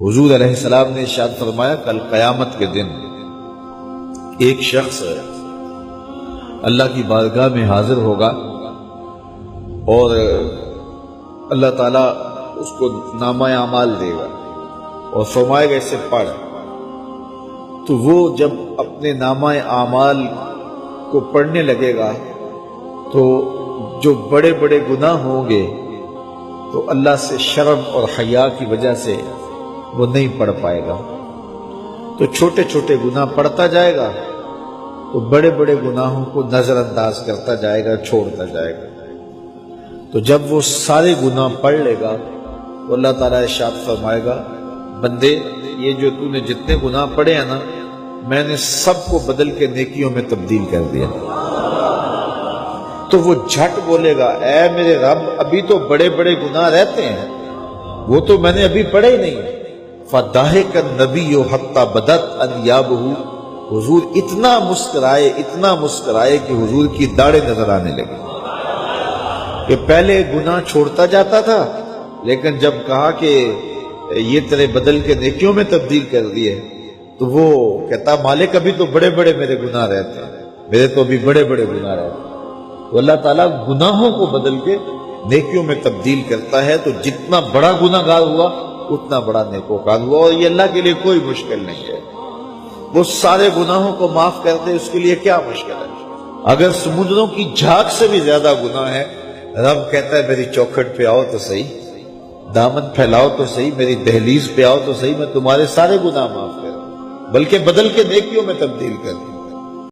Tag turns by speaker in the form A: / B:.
A: حضور علیہ السلام نے ارشاد فرمایا کل قیامت کے دن ایک شخص اللہ کی بارگاہ میں حاضر ہوگا اور اللہ تعالیٰ اس کو نامہ اعمال دے گا اور فرمائے گا اسے پڑھ. تو وہ جب اپنے نامہ اعمال کو پڑھنے لگے گا تو جو بڑے بڑے گناہ ہوں گے تو اللہ سے شرم اور حیا کی وجہ سے وہ نہیں پڑھ پائے گا. تو چھوٹے چھوٹے گناہ پڑھتا جائے گا تو بڑے بڑے گناہوں کو نظر انداز کرتا جائے گا، چھوڑتا جائے گا. تو جب وہ سارے گناہ پڑھ لے گا تو اللہ تعالیٰ ارشاد فرمائے گا بندے یہ جو تو نے جتنے گناہ پڑھے ہیں نا میں نے سب کو بدل کے نیکیوں میں تبدیل کر دیا. تو وہ جھٹ بولے گا اے میرے رب ابھی تو بڑے بڑے گناہ رہتے ہیں، وہ تو میں نے ابھی پڑھے ہی نہیں. فَضَحِكَ النَّبِيُّ حَتَّى بَدَتْ أَنْيَابُهُ. حضور اتنا مسکرائے کہ حضور کی داڑھیں نظر آنے لگی. کہ پہلے گناہ چھوڑتا جاتا تھا لیکن جب کہا کہ یہ تیرے بدل کے نیکیوں میں تبدیل کر دیے تو وہ کہتا مالک ابھی تو بڑے بڑے میرے گناہ رہتے ہیں، میرے تو ابھی بڑے بڑے گناہ رہتے ہیں. تو اللہ تعالیٰ گناہوں کو بدل کے نیکیوں میں تبدیل کرتا ہے. تو جتنا بڑا گناہ گار ہوا اتنا بڑا نیکوکار ہوا، اور یہ اللہ کے لیے کوئی مشکل نہیں ہے. وہ سارے گناہوں کو معاف کر دے اس کے لیے کیا مشکل ہے. اگر سمندروں کی جھاگ سے بھی زیادہ گناہ ہے رب کہتا ہے میری چوکھٹ پہ آؤ تو صحیح، دامن پھیلاؤ تو صحیح، میری دہلیز پہ آؤ تو صحیح، میں تمہارے سارے گناہ معاف کر دوں بلکہ بدل کے نیکیوں میں تبدیل کر دوں.